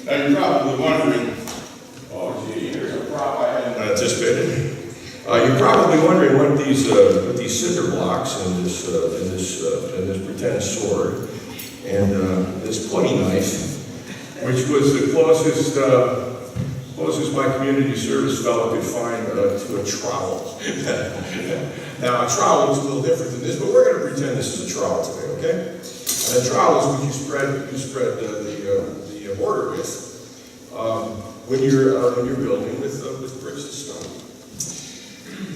Now you're probably wondering, oh gee, here's a prop I hadn't anticipated. You're probably wondering what these cinder blocks and this pretend sword and this putty knife, which was the closest my community service fellow could find to a trowel. Now a trowel is a little different than this, but we're going to pretend this is a trowel today, okay? And a trowel is what you spread the mortar with when you're building with bricks and stone.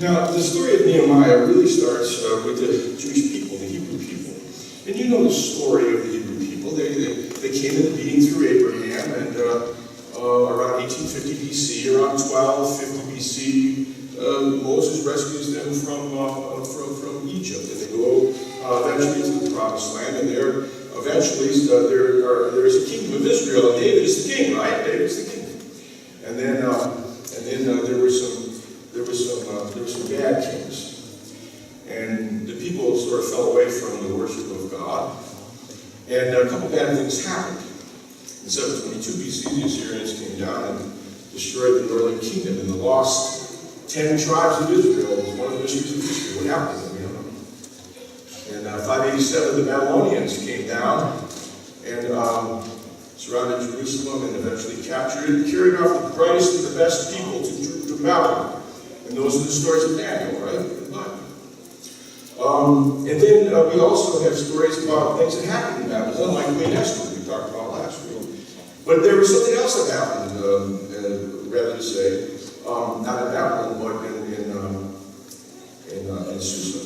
Now, the story of Nehemiah really starts with the Jewish people, the Hebrew people. And you know the story of the Hebrew people. They came into being through Abraham, and around 1850 BC, around 1250 BC, Moses rescues them from Egypt. And they go eventually to the Promised Land, and there eventually there is a kingdom of Israel, and David is the king, right? David is the king. And then there were some bad kings, and the people sort of fell away from the worship of God, and a couple bad things happened. In 722 BC, the Assyrians came down and destroyed the northern kingdom, and the lost 10 tribes of Israel was one of the mysteries of history. What happened to them, you don't know. In 587, the Babylonians came down and surrounded Jerusalem and eventually captured it and carried off the brightest and the best people to Babylon. And those are the stories of Daniel, right? And then we also have stories about things that happened in Babylon, like Queen Esther, we talked about last week. But there was something else that happened, rather to say, not in Babylon, but in Susa.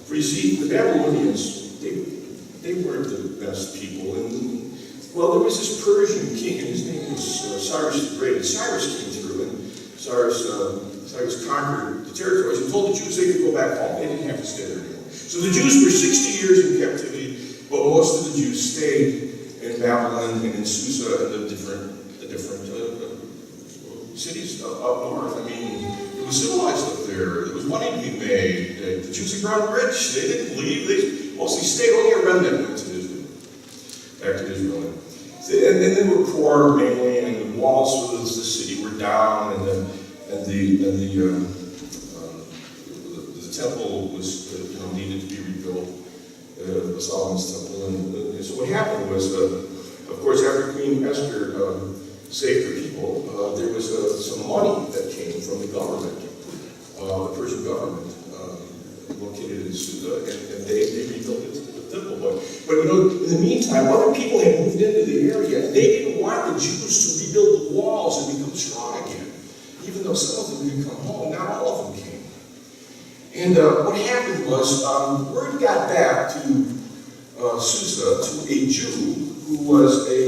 For you see, the Babylonians, they weren't the best people. And, well, there was this Persian king, and his name was Cyrus the Great. And Cyrus came through, and Cyrus conquered the territories and told the Jews they could go back home. They didn't have to stay there anymore. So the Jews were 60 years in captivity, but most of the Jews stayed in Babylon and in Susa and the different cities up north. I mean, it was civilized up there. There was money to be made. The Jews had grown rich. They didn't leave. They mostly stayed. Only a remnant went to Israel, back to Israel. And then they were poor mainly, and the walls of the city were down, and the temple was needed to be rebuilt, Solomon's temple. And so what happened was, of course, after Queen Esther saved her people, there was some money that came from the government, the Persian government, located in Susa, and they rebuilt the temple. But in the meantime, other people had moved into the area. They didn't want the Jews to rebuild the walls and become strong again. Even though some of them could come home, not all of them came. And what happened was, word got back to Susa, to a Jew who was a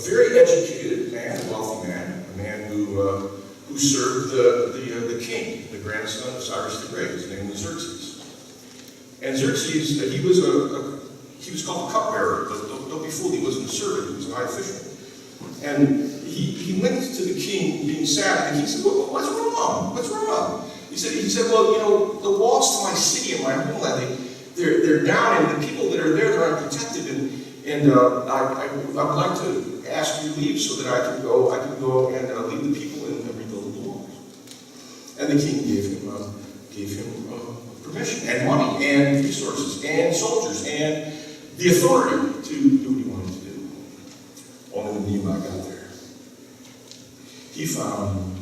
very educated man, a wealthy man, a man who served the king, the grandson of Cyrus the Great. His name was Xerxes. And Xerxes, he was called a cupbearer, but don't be fooled, he wasn't a servant, he was a high official. And he went to the king being sad, and he said, well, what's wrong? What's wrong? He said, well, the walls to my city and my homeland, they're down, and the people that are there, they're unprotected, and I would like to ask you to leave so that I can go and lead the people and rebuild the walls. And the king gave him permission and money and resources and soldiers and the authority to do what he wanted to do. Only when Nehemiah got there, he found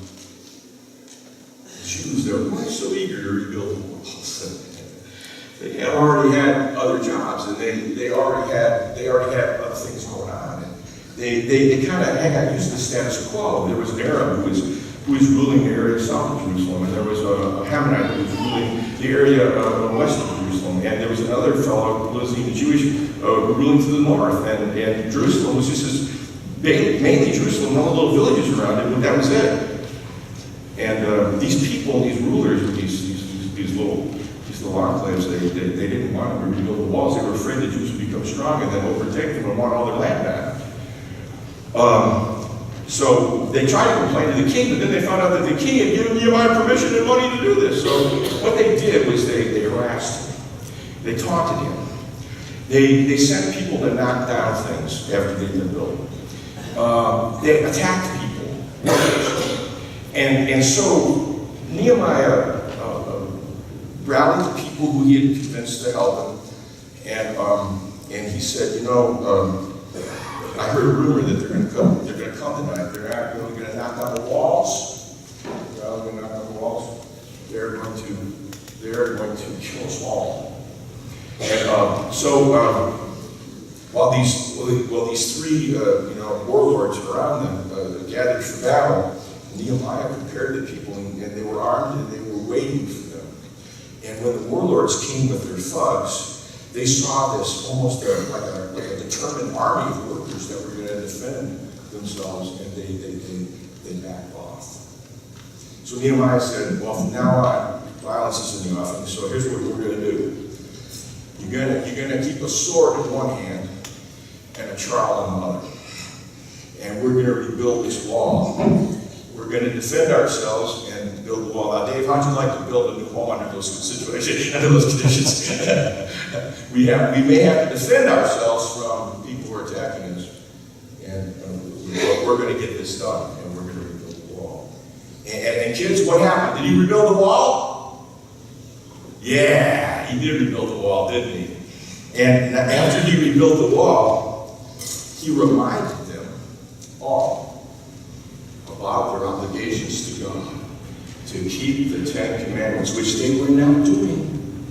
Jews that weren't so eager to rebuild the walls. They had already had other jobs, and they already had other things going on. And they kind of got used to the status quo. There was an Arab who was ruling the area south of Jerusalem, and there was a Hammonite who was ruling the area west of Jerusalem, and there was another fellow who was even Jewish ruling to the north, and Jerusalem was just mainly Jerusalem, and all the little villages around it, but that was it. And these people, these rulers, these little enclaves, they didn't want to rebuild the walls. They were afraid the Jews would become strong and then overtake them and want all their land back. So they tried to complain to the king, but then they found out that the king had given Nehemiah permission and money to do this. So what they did was they harassed him. They taunted him. They sent people to knock down things after they'd been built. They attacked people. And so Nehemiah rallied the people who he had convinced to help him. And he said, I heard a rumor that they're going to come. They're going to come tonight. They're not really going to knock down the walls. They're not going to knock down the walls. They're going to kill us all. And while these three warlords around them gathered for battle, Nehemiah prepared the people, and they were armed and they were waiting for them. And when the warlords came with their thugs, they saw this almost like a determined army of workers that were going to defend themselves, and they backed off. So Nehemiah said, well, from now on, violence is in the offing, so here's what we're going to do. You're going to keep a sword in one hand and a trowel in the other. And we're going to rebuild this wall. We're going to defend ourselves and build the wall. Now, Dave, how'd you like to build a new home under those situations, under those conditions? We may have to defend ourselves from people who are attacking us. And we're going to get this done, and we're going to rebuild the wall. And kids, what happened? Did he rebuild the wall? Yeah, he did rebuild the wall, didn't he? And after he rebuilt the wall, he reminded them all about their obligations to God, to keep the 10 Commandments, which they were now doing,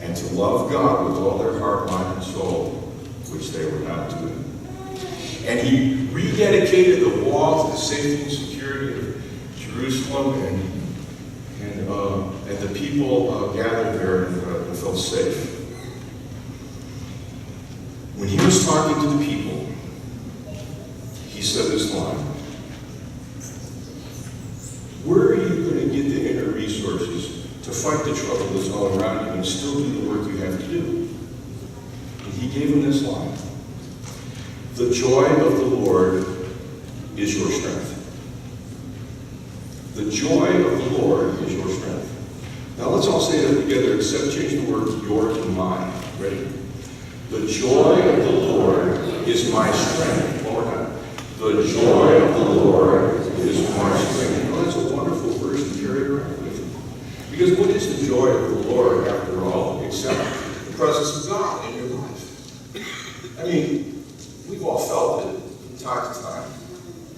and to love God with all their heart, mind, and soul, which they were not doing. And he rededicated the wall to the safety and security of Jerusalem, and the people gathered there and felt safe. When he was talking to the people, he said this line: where are you going to get the inner resources to fight the trouble that's all around you and still do the work you have to do? And he gave them this line: the joy of the Lord is your strength. The joy of the Lord is your strength. Now let's all say that together, except change the word your to mine. Ready? The joy of the Lord is my strength. One more time. The joy of the Lord is my strength. Oh, that's a wonderful verse to carry around with you. Because what is the joy of the Lord, after all, except the presence of God in your life? I mean, we've all felt it from time to time.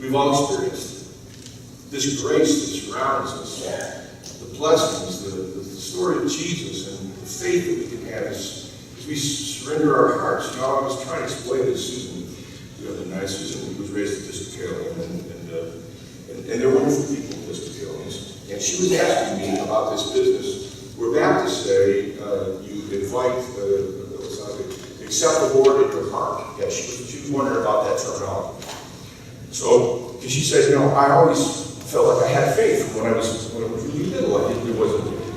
We've all experienced it. This grace that surrounds us, the blessings, the story of Jesus, and the faith that we can have as we surrender our hearts. I was trying to explain to Susan the other night. Susan was raised at Episcopalian, and they're wonderful people, Episcopalians. And she was asking me about this business. We're Baptists say you invite, accept the Lord in your heart. Yeah, she was wondering about that terminology. So, because she said, I always felt like I had faith when I was really little.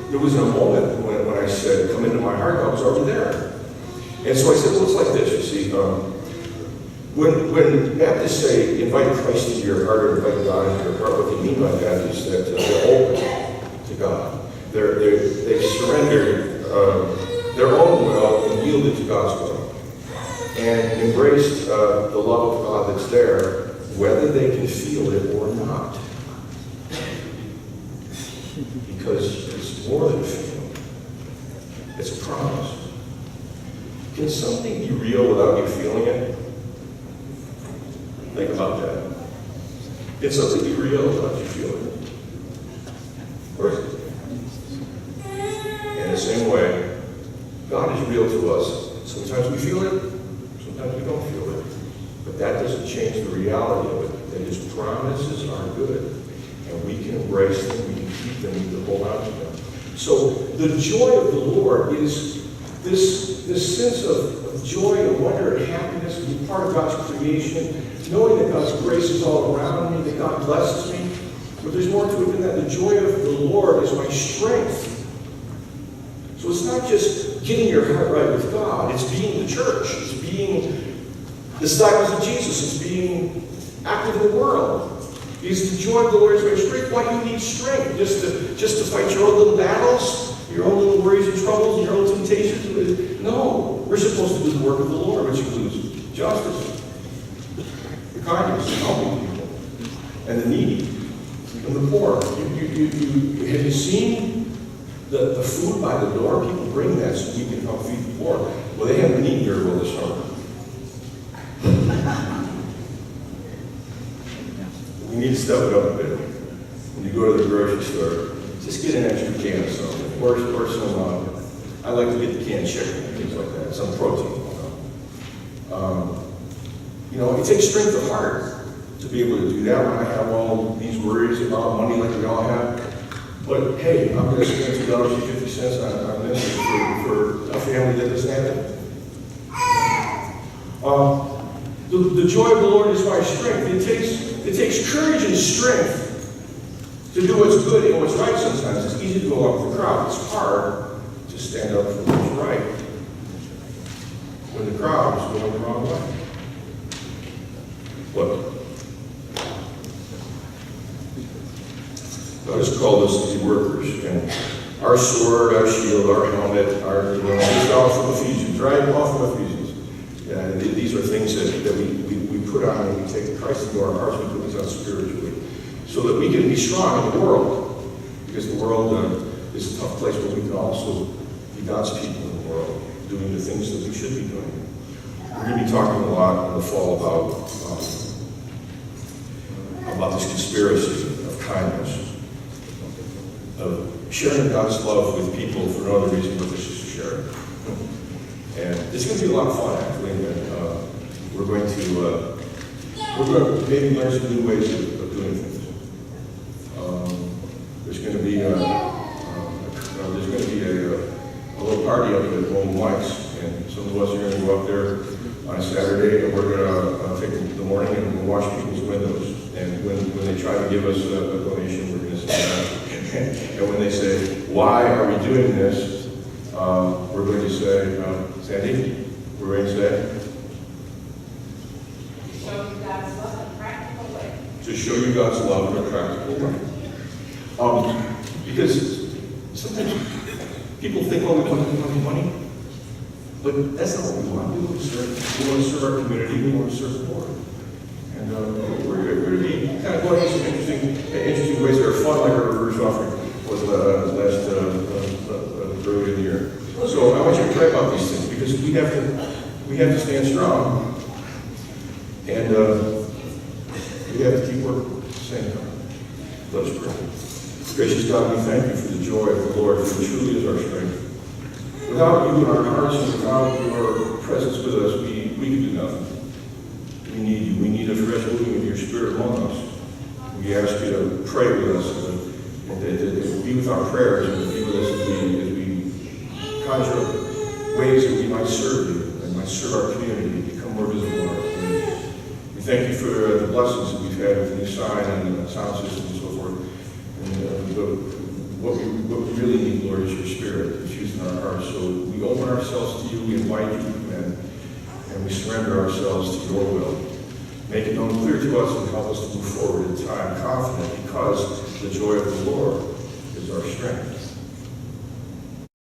There wasn't a moment when I said, come into my heart, I was already there. And so I said, well, it's like this, you see. When Baptists say, invite Christ into your heart or invite God into your heart, what they mean by that is that they're open to God. They've surrendered their own will and yielded to God's will. And embraced the love of God that's there, whether they can feel it or not. Because it's more than a feeling. It's a promise. Can something be real without you feeling it? Think about that. Can something be real without you feeling it? Of course it is. In the same way, God is real to us. Sometimes we feel it, sometimes we don't feel it. But that doesn't change the reality of it, that His promises are good. And we can embrace them, we can keep them, we can hold on to them. So the joy of the Lord is this sense of joy and wonder and happiness, being part of God's creation, knowing that God's grace is all around me, that God blesses me. But there's more to it than that. The joy of the Lord is my strength. So it's not just getting your heart right with God, it's being the church, it's being the disciples of Jesus, it's being active in the world. Because the joy of the Lord is my strength. Why do you need strength? Just to fight your own little battles, your own little worries and troubles, and your own temptations? No. We're supposed to do the work of the Lord, which includes justice, the kindness, and helping people, and the needy, and the poor. Have you seen the food by the door? People bring that so we can help feed the poor. Well, they haven't been eating very well this summer. We need to step it up a bit. When you go to the grocery store, just get an extra can of something, or some, I like to get the canned chicken and things like that, some protein. It takes strength of heart to be able to do that when I have all these worries about money like we all have. But hey, I'm going to spend $2.50 on this for a family that doesn't have it. The joy of the Lord is my strength. It takes courage and strength to do what's good and what's right sometimes. It's easy to go up with the crowd. It's hard to stand up for what's right when the crowd is going the wrong way. Look, God has called us to be workers, and our sword, our shield, our helmet, it's all from Ephesians, right? All from Ephesians. Yeah, these are things that we put on when we take Christ into our hearts, we put these on spiritually, so that we can be strong in the world, because the world is a tough place, but we can also be God's people in the world, doing the things that we should be doing. We're going to be talking a lot in the fall about this conspiracy of kindness, of sharing God's love with people for no other reason but just to share it. And it's going to be a lot of fun, actually. And we're going to maybe learn some new ways of doing things. There's going to be a little party up at Golden Lights, and some of us are going to go up there on Saturday, and we're going to take the morning and wash people's windows. And when they try to give us a donation, we're going to say that. And when they say, why are we doing this? We're going to say, Sandy, we're going to say? Show you God's love in a practical way. To show you God's love in a practical way. Because sometimes people think, oh, we want money. But that's not what we want. We want to serve our community. We want to serve the poor. And we're going to be kind of going into some interesting ways that are fun, like our reverse offering was last earlier in the year. So I want you to pray about these things, because we have to stand strong, and we have to keep working at the same time. Let us pray. Gracious God, we thank you for the joy of the Lord, for it truly is our strength. Without you in our hearts and without your presence with us, we can do nothing. We need you. We need a fresh moving of your Spirit among us. We ask you to pray with us, and to be with our prayers, and to be with us as we conjure up ways that we might serve you and might serve our community and become more visible in our community. We thank you for the blessings that we've had with the new sign and the sound system and so forth. And what we really need, Lord, is your Spirit that's used in our hearts. So we open ourselves to you, we invite you to come in, and we surrender ourselves to your will. Make it known clear to us and help us to move forward in time, confident, because the joy of the Lord is our strength.